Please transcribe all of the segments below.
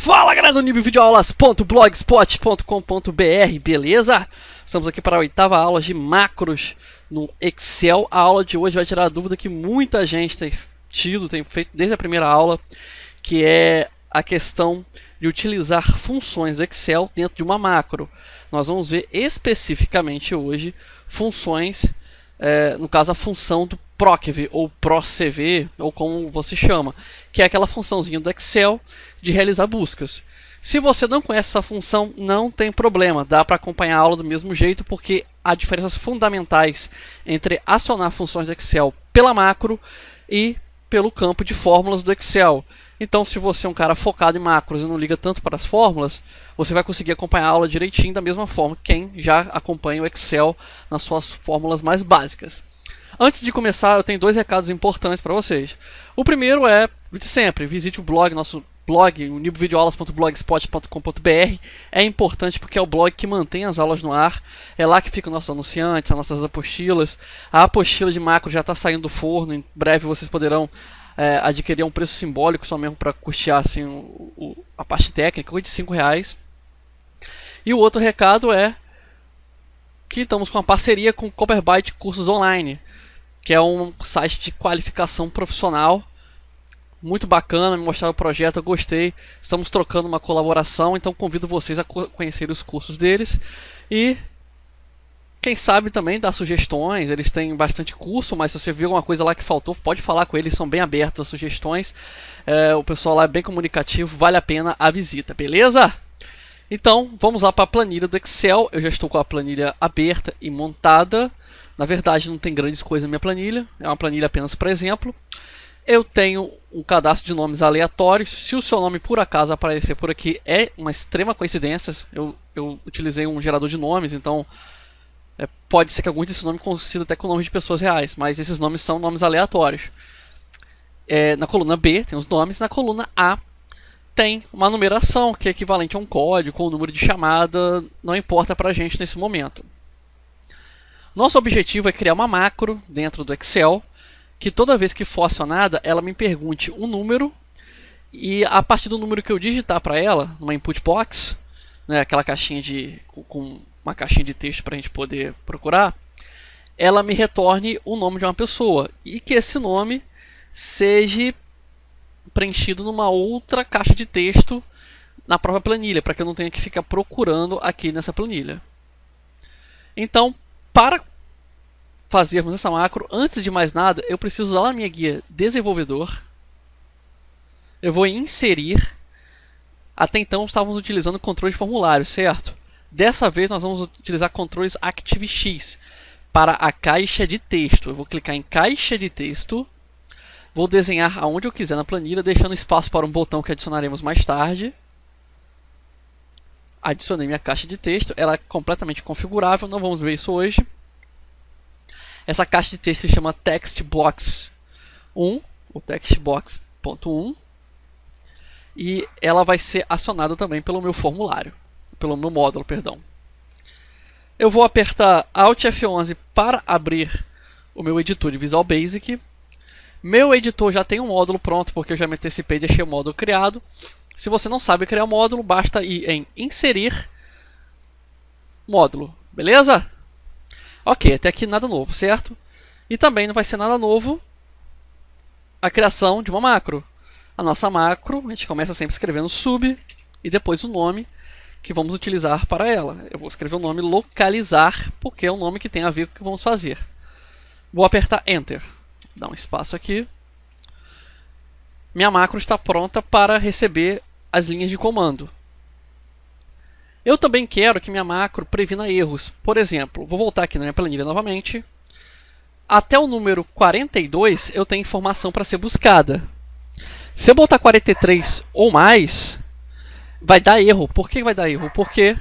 Fala galera do nibvideoaulas.blogspot.com.br, beleza? Estamos aqui para a oitava aula de macros no Excel. A aula de hoje vai tirar a dúvida que muita gente tem feito desde a primeira aula, que é a questão de utilizar funções do Excel dentro de uma macro. Nós vamos ver especificamente hoje funções, no caso a função do procv ou procv, ou como você chama, que é aquela funçãozinha do Excel de realizar buscas. Se você não conhece essa função, não tem problema, dá para acompanhar a aula do mesmo jeito, porque há diferenças fundamentais entre acionar funções do Excel pela macro e pelo campo de fórmulas do Excel. Então, se você é um cara focado em macros e não liga tanto para as fórmulas, você vai conseguir acompanhar a aula direitinho da mesma forma que quem já acompanha o Excel nas suas fórmulas mais básicas. Antes de começar, eu tenho dois recados importantes para vocês. O primeiro é, de sempre, visite o blog, nosso blog, o nibvideoaulas.blogspot.com.br. É importante porque é o blog que mantém as aulas no ar. É lá que ficam nossos anunciantes, as nossas apostilas. A apostila de macro já está saindo do forno. Em breve vocês poderão adquirir a um preço simbólico, só mesmo para custear assim, a parte técnica, de R$5. E o outro recado é que estamos com uma parceria com o Copperbyte Cursos Online, que é um site de qualificação profissional muito bacana. Me mostraram o projeto, eu gostei. Estamos trocando uma colaboração, então convido vocês a conhecer os cursos deles e quem sabe também dar sugestões. Eles têm bastante curso, mas se você viu alguma coisa lá que faltou, pode falar com eles, são bem abertos às sugestões. O pessoal lá é bem comunicativo, vale a pena a visita, beleza? Então, vamos lá para a planilha do Excel. Eu já estou com a planilha aberta e montada. Na verdade, não tem grandes coisas na minha planilha, é uma planilha apenas para exemplo. Eu tenho um cadastro de nomes aleatórios. Se o seu nome por acaso aparecer por aqui, é uma extrema coincidência. Eu utilizei um gerador de nomes, então pode ser que alguns desses nomes coincidam até com nomes de pessoas reais, mas esses nomes são nomes aleatórios. Na coluna B tem os nomes, na coluna A tem uma numeração que é equivalente a um código ou um número de chamada, não importa para a gente nesse momento. Nosso objetivo é criar uma macro dentro do Excel, que toda vez que for acionada, ela me pergunte um número, e a partir do número que eu digitar para ela, numa input box, aquela caixinha com uma caixinha de texto para a gente poder procurar, ela me retorne o nome de uma pessoa, e que esse nome seja preenchido numa outra caixa de texto na própria planilha, para que eu não tenha que ficar procurando aqui nessa planilha. Então, para fazermos essa macro, antes de mais nada, eu preciso usar a minha guia desenvolvedor. Eu vou inserir. Até então estávamos utilizando controle de formulário, certo? Dessa vez nós vamos utilizar controles ActiveX para a caixa de texto. Eu vou clicar em caixa de texto. Vou desenhar aonde eu quiser na planilha, deixando espaço para um botão que adicionaremos mais tarde. Adicionei minha caixa de texto, ela é completamente configurável, não vamos ver isso hoje. Essa caixa de texto se chama TextBox 1, o TextBox.1, e ela vai ser acionada também pelo meu formulário, pelo meu módulo, perdão. Eu vou apertar Alt F11 para abrir o meu editor de Visual Basic. Meu editor já tem um módulo pronto, porque eu já me antecipei e deixei o módulo criado. Se você não sabe criar um módulo, basta ir em Inserir, Módulo, beleza? Ok, até aqui nada novo, certo? E também não vai ser nada novo a criação de uma macro. A nossa macro, a gente começa sempre escrevendo sub e depois o nome que vamos utilizar para ela. Eu vou escrever o nome localizar, porque é o nome que tem a ver com o que vamos fazer. Vou apertar Enter. Dá um espaço aqui. Minha macro está pronta para receber as linhas de comando. Eu também quero que minha macro previna erros. Por exemplo, vou voltar aqui na minha planilha novamente. Até o número 42 eu tenho informação para ser buscada. Se eu botar 43 ou mais, vai dar erro. Por que vai dar erro? Porque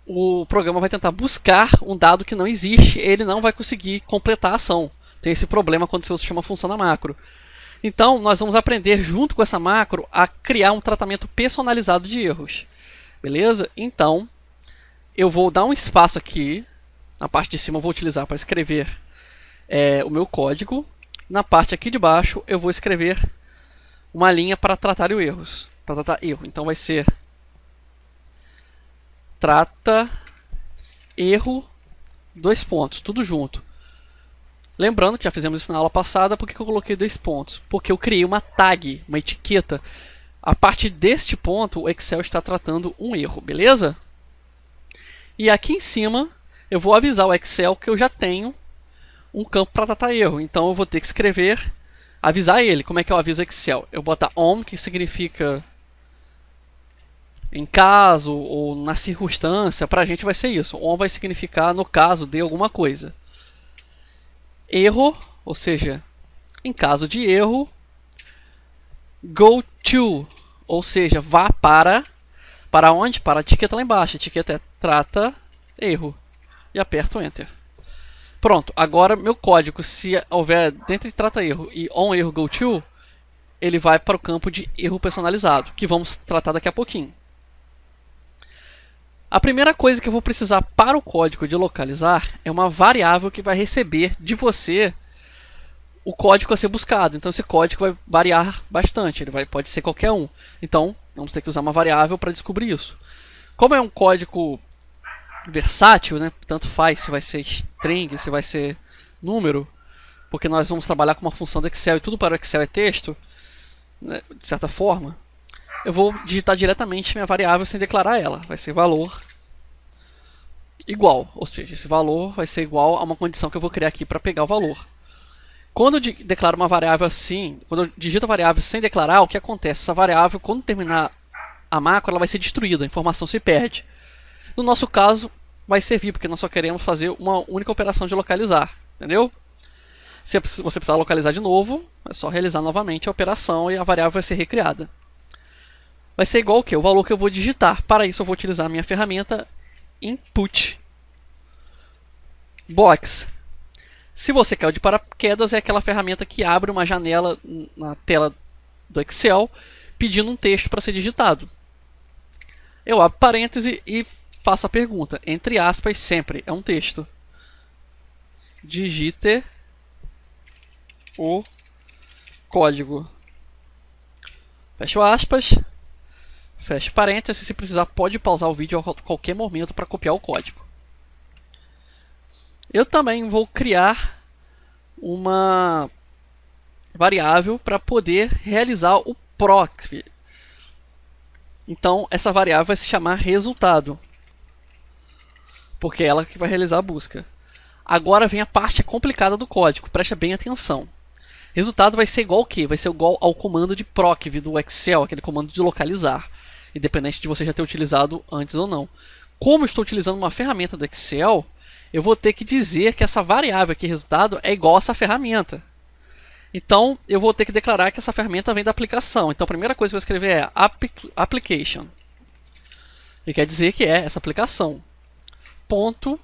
o programa vai tentar buscar um dado que não existe, ele não vai conseguir completar a ação. Tem esse problema quando você chama a função da macro. Então, nós vamos aprender junto com essa macro a criar um tratamento personalizado de erros. Beleza? Então, eu vou dar um espaço aqui. Na parte de cima eu vou utilizar para escrever o meu código. Na parte aqui de baixo eu vou escrever uma linha para tratar os erros. para tratar erro. Então vai ser trata erro, dois pontos, tudo junto. Lembrando que já fizemos isso na aula passada. Por que eu coloquei dois pontos? Porque eu criei uma tag, uma etiqueta. A partir deste ponto, o Excel está tratando um erro, beleza? E aqui em cima, eu vou avisar o Excel que eu já tenho um campo para tratar erro. Então eu vou ter que escrever, avisar ele. Como é que eu aviso o Excel? Eu botar on, que significa em caso ou na circunstância. Para a gente vai ser isso. On vai significar no caso de alguma coisa. Erro, ou seja, em caso de erro, go to, ou seja, vá para onde? Para a etiqueta lá embaixo. A etiqueta é trata erro. E aperto Enter. Pronto, agora meu código, se houver dentro de trata erro e on erro go to, ele vai para o campo de erro personalizado, que vamos tratar daqui a pouquinho. A primeira coisa que eu vou precisar para o código de localizar é uma variável que vai receber de você o código a ser buscado. Então esse código vai variar bastante, pode ser qualquer um. Então vamos ter que usar uma variável para descobrir isso. Como é um código versátil, né? Tanto faz se vai ser string, se vai ser número, porque nós vamos trabalhar com uma função do Excel e tudo para o Excel é texto, né? De certa forma, eu vou digitar diretamente minha variável sem declarar ela. Vai ser valor igual, ou seja, esse valor vai ser igual a uma condição que eu vou criar aqui para pegar o valor. Quando eu declaro uma variável assim, quando eu digito a variável sem declarar, o que acontece? Essa variável, quando terminar a macro, ela vai ser destruída, a informação se perde. No nosso caso, vai servir, porque nós só queremos fazer uma única operação de localizar, entendeu? Se você precisar localizar de novo, é só realizar novamente a operação e a variável vai ser recriada. Vai ser igual ao que? O valor que eu vou digitar. Para isso eu vou utilizar a minha ferramenta Input Box. Se você caiu de paraquedas, é aquela ferramenta que abre uma janela na tela do Excel pedindo um texto para ser digitado. Eu abro parêntese e faço a pergunta. Entre aspas, sempre é um texto. Digite o código. Fecho aspas. Fecho parênteses. Se precisar, pode pausar o vídeo a qualquer momento para copiar o código. Eu também vou criar uma variável para poder realizar o proc. Então, essa variável vai se chamar resultado, porque é ela que vai realizar a busca. Agora vem a parte complicada do código, preste bem atenção. Resultado vai ser igual ao quê? Vai ser igual ao comando de proc do Excel, aquele comando de localizar, independente de você já ter utilizado antes ou não. Como eu estou utilizando uma ferramenta do Excel, eu vou ter que dizer que essa variável aqui, resultado, é igual a essa ferramenta. Então, eu vou ter que declarar que essa ferramenta vem da aplicação. Então, a primeira coisa que eu vou escrever é application. E quer dizer que é essa aplicação. Ponto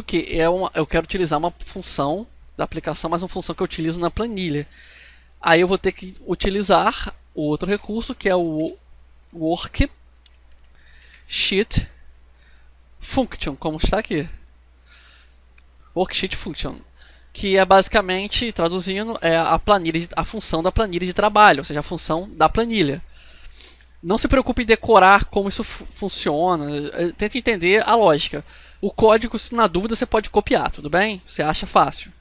que eu quero utilizar uma função da aplicação, mas uma função que eu utilizo na planilha. Aí eu vou ter que utilizar o outro recurso, que é o worksheet function, como está aqui. Worksheet function, que é basicamente, traduzindo, é a função da planilha de trabalho, ou seja, a função da planilha. Não se preocupe em decorar como isso funciona, tente entender a lógica. O código, se na dúvida, você pode copiar, tudo bem? Você acha fácil.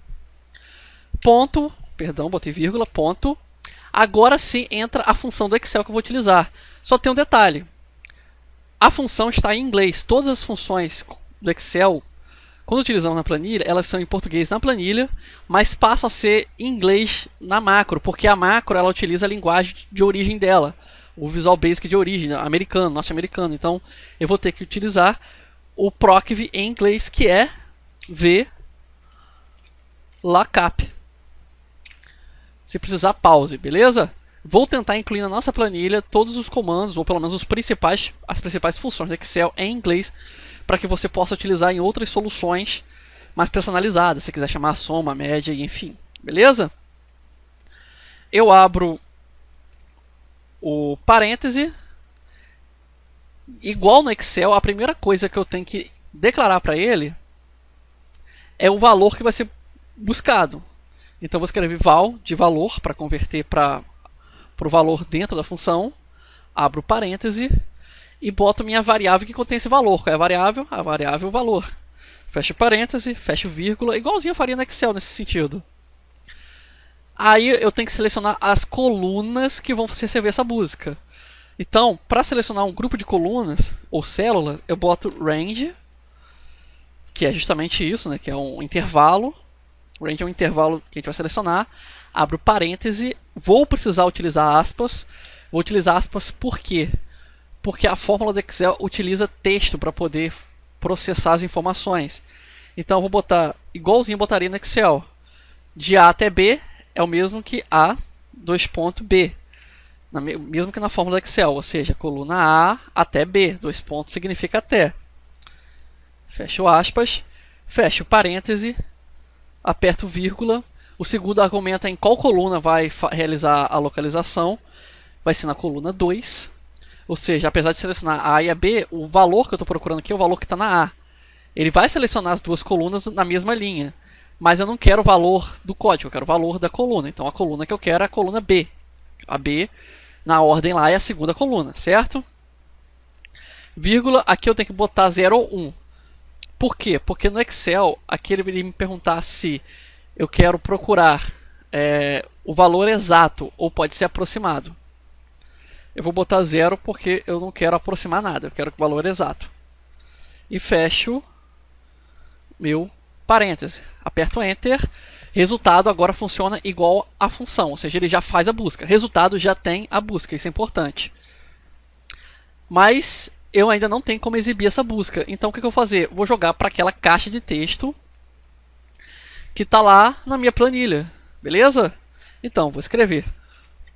Ponto, perdão, botei vírgula, ponto. Agora sim entra a função do Excel que eu vou utilizar. Só tem um detalhe. A função está em inglês. Todas as funções do Excel, quando utilizamos na planilha, elas são em português na planilha, mas passam a ser em inglês na macro, porque a macro ela utiliza a linguagem de origem dela, o Visual Basic de origem, americano, norte-americano. Então eu vou ter que utilizar o procv em inglês, que é VLOOKUP. Se precisar, pause, beleza? Vou tentar incluir na nossa planilha todos os comandos, ou pelo menos as principais funções do Excel em inglês, para que você possa utilizar em outras soluções mais personalizadas, se quiser chamar a soma, a média, enfim. Beleza? Eu abro o parêntese. Igual no Excel, a primeira coisa que eu tenho que declarar para ele é o valor que vai ser buscado. Então eu vou escrever val de valor para converter para para o valor dentro da função, abro parêntese e boto minha variável que contém esse valor. Qual é a variável? A variável valor. Fecho parêntese, fecho vírgula, igualzinho eu faria no Excel nesse sentido. Aí eu tenho que selecionar as colunas que vão receber essa busca. Então, para selecionar um grupo de colunas ou célula, eu boto range, que é justamente isso, né, que é um intervalo. Range é um intervalo que a gente vai selecionar. Abro parêntese, vou precisar utilizar aspas. Vou utilizar aspas por quê? Porque a fórmula do Excel utiliza texto para poder processar as informações. Então eu vou botar igualzinho eu botaria no Excel. De A até B é o mesmo que A, dois pontos B. Mesmo que na fórmula do Excel, ou seja, coluna A até B, dois pontos significa até. Fecho aspas, fecho parêntese, aperto vírgula. O segundo argumento é em qual coluna vai realizar a localização. Vai ser na coluna 2. Ou seja, apesar de selecionar a e a B, o valor que eu estou procurando aqui é o valor que está na A. Ele vai selecionar as duas colunas na mesma linha. Mas eu não quero o valor do código, eu quero o valor da coluna. Então a coluna que eu quero é a coluna B. A B, na ordem lá, é a segunda coluna, certo? Vírgula, aqui eu tenho que botar 0 ou 1. Por quê? Porque no Excel, aqui ele vai me perguntar se eu quero procurar o valor exato ou pode ser aproximado. Eu vou botar 0 porque eu não quero aproximar nada, eu quero o valor exato. E fecho meu parêntese. Aperto Enter. Resultado agora funciona igual a função, ou seja, ele já faz a busca. Resultado já tem a busca, isso é importante. Mas eu ainda não tenho como exibir essa busca. Então o que eu vou fazer? Vou jogar para aquela caixa de texto que está lá na minha planilha. Beleza? Então, vou escrever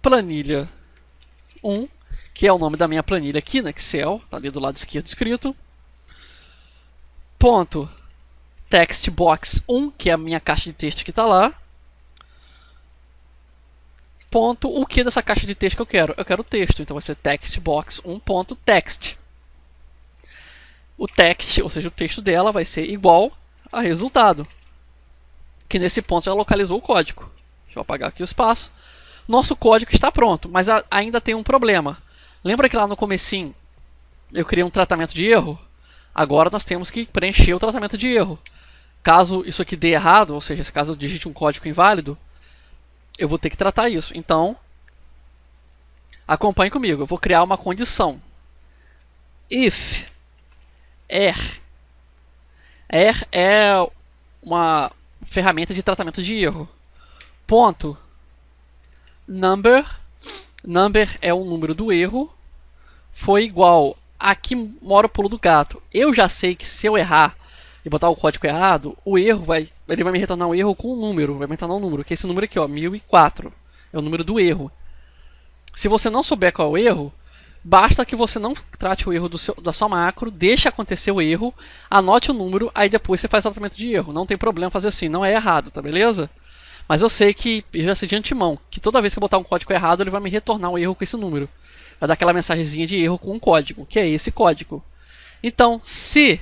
planilha 1, que é o nome da minha planilha aqui no Excel. Está ali do lado esquerdo escrito. Ponto textbox 1, que é a minha caixa de texto que está lá. Ponto, o que dessa caixa de texto que eu quero? Eu quero o texto, então vai ser textbox 1.text. O text, ou seja, o texto dela vai ser igual a resultado. Que nesse ponto já localizou o código. Deixa eu apagar aqui o espaço. Nosso código está pronto, mas ainda tem um problema. Lembra que lá no comecinho eu criei um tratamento de erro? Agora nós temos que preencher o tratamento de erro. Caso isso aqui dê errado, ou seja, caso eu digite um código inválido, eu vou ter que tratar isso. Então, acompanhe comigo. Eu vou criar uma condição. If er é uma ferramenta de tratamento de erro. Ponto number é o número do erro, foi igual. Aqui mora o pulo do gato. Eu já sei que se eu errar e botar o código errado, o erro ele vai me retornar um erro com um número, vai me retornar um número, que é esse número aqui, ó, 1004. É o número do erro. Se você não souber qual é o erro, basta que você não trate o erro da sua macro, deixe acontecer o erro, anote o número, aí depois você faz o tratamento de erro. Não tem problema fazer assim, não é errado, tá beleza? Mas eu sei que, eu já sei de antemão, que toda vez que eu botar um código errado, ele vai me retornar um erro com esse número. Vai dar aquela mensagenzinha de erro com um código, que é esse código. Então, se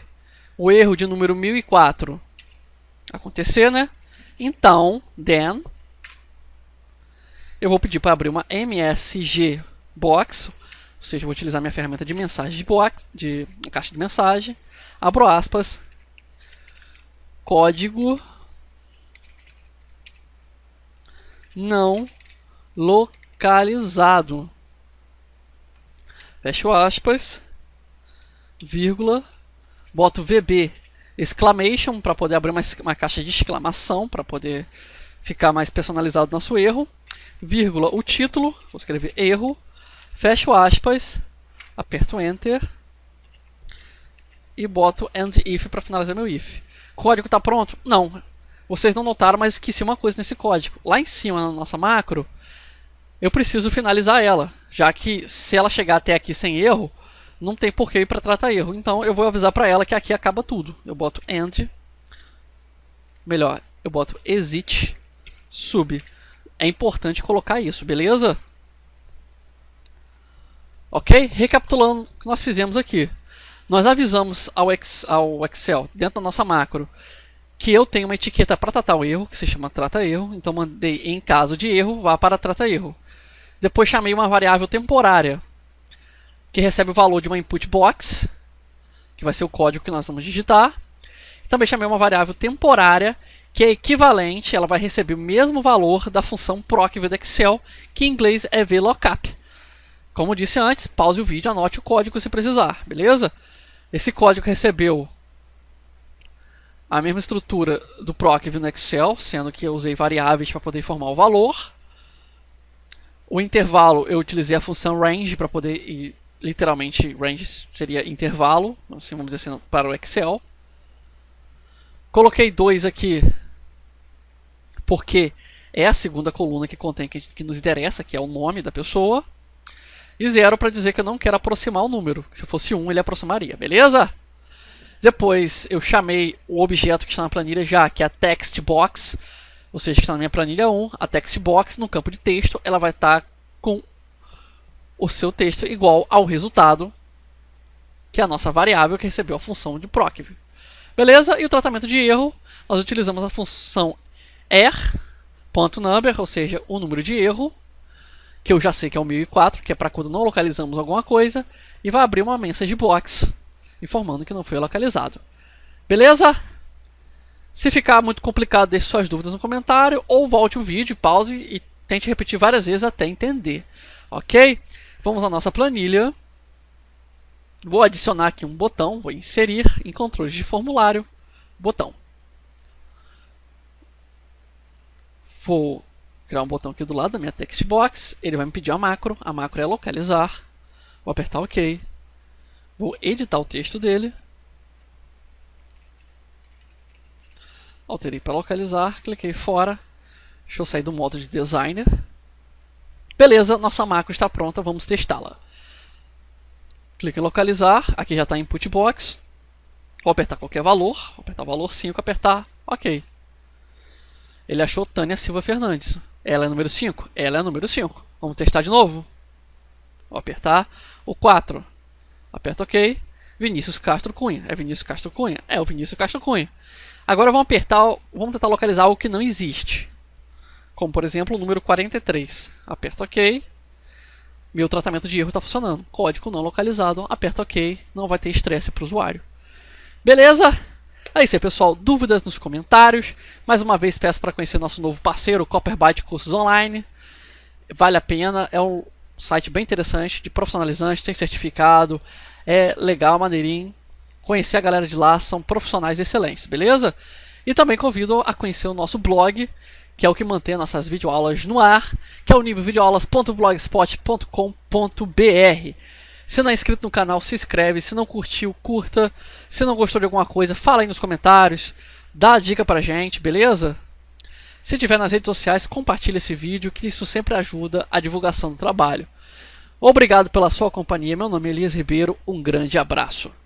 o erro de número 1004 acontecer, né? Então, then, eu vou pedir para abrir uma MSG box, ou seja, eu vou utilizar minha ferramenta de mensagem de box, de caixa de mensagem. Abro aspas, código não localizado. Fecho aspas, vírgula, boto VB exclamation para poder abrir uma caixa de exclamação para poder ficar mais personalizado o nosso erro, vírgula, o título, vou escrever erro, fecho aspas, aperto Enter e boto and if para finalizar meu if. O código está pronto? Não. Vocês não notaram, mas esqueci uma coisa nesse código. Lá em cima na nossa macro, eu preciso finalizar ela, já que se ela chegar até aqui sem erro, não tem porquê ir para tratar erro. Então eu vou avisar para ela que aqui acaba tudo. Eu boto end, melhor, eu boto exit sub. É importante colocar isso, beleza? Ok? Recapitulando o que nós fizemos aqui. Nós avisamos ao Excel, dentro da nossa macro, que eu tenho uma etiqueta para tratar o erro, que se chama trata erro. Então mandei em caso de erro, vá para trata erro. Depois chamei uma variável temporária, que recebe o valor de uma input box, que vai ser o código que nós vamos digitar. Também chamei uma variável temporária, que é equivalente, ela vai receber o mesmo valor da função proc do Excel, que em inglês é VLOOKUP. Como eu disse antes, pause o vídeo, anote o código se precisar, beleza? Esse código recebeu a mesma estrutura do proc no Excel, sendo que eu usei variáveis para poder informar o valor. O intervalo, eu utilizei a função range para poder ir, literalmente, range seria intervalo, assim vamos dizer assim, para o Excel. Coloquei 2 aqui, porque é a segunda coluna que contém que nos interessa, que é o nome da pessoa. E 0 para dizer que eu não quero aproximar o número. Se fosse 1, ele aproximaria, beleza? Depois eu chamei o objeto que está na planilha já, que é a textbox, ou seja, que está na minha planilha 1, a textbox no campo de texto, ela vai estar com o seu texto igual ao resultado, que é a nossa variável que recebeu a função de proc. Beleza? E o tratamento de erro, nós utilizamos a função er.number, ou seja, o número de erro, que eu já sei que é o 1004, que é para quando não localizamos alguma coisa, e vai abrir uma message box, informando que não foi localizado. Beleza? Se ficar muito complicado, deixe suas dúvidas no comentário, ou volte o vídeo, pause e tente repetir várias vezes até entender. Ok? Vamos à nossa planilha. Vou adicionar aqui um botão, vou inserir em controles de formulário, botão. Vou criar um botão aqui do lado da minha textbox, ele vai me pedir a macro é localizar, vou apertar OK, vou editar o texto dele, alterei para localizar, cliquei fora, deixa eu sair do modo de designer. Beleza, nossa macro está pronta, vamos testá-la. Clique em localizar, aqui já está em input box. Vou apertar qualquer valor, vou apertar o valor 5, apertar OK. Ele achou Tânia Silva Fernandes. Ela é número 5? Ela é número 5. Vamos testar de novo. Vou apertar o 4. Aperto OK. Vinícius Castro Cunha. É Vinícius Castro Cunha? É o Vinícius Castro Cunha. Agora vamos tentar localizar algo que não existe. Como por exemplo o número 43. Aperto OK. Meu tratamento de erro está funcionando. Código não localizado. Aperto OK. Não vai ter estresse para o usuário. Beleza? É isso aí, pessoal. Dúvidas nos comentários. Mais uma vez peço para conhecer nosso novo parceiro, o Copperbyte Cursos Online. Vale a pena. É um site bem interessante, de profissionalizantes, tem certificado. É legal, maneirinho. Conhecer a galera de lá, são profissionais excelentes, beleza? E também convido a conhecer o nosso blog, que é o que mantém nossas videoaulas no ar, que é o nivelvideoaulas.blogspot.com.br. Se não é inscrito no canal, se inscreve. Se não curtiu, curta. Se não gostou de alguma coisa, fala aí nos comentários. Dá a dica pra gente, beleza? Se tiver nas redes sociais, compartilha esse vídeo, que isso sempre ajuda a divulgação do trabalho. Obrigado pela sua companhia. Meu nome é Elias Ribeiro. Um grande abraço.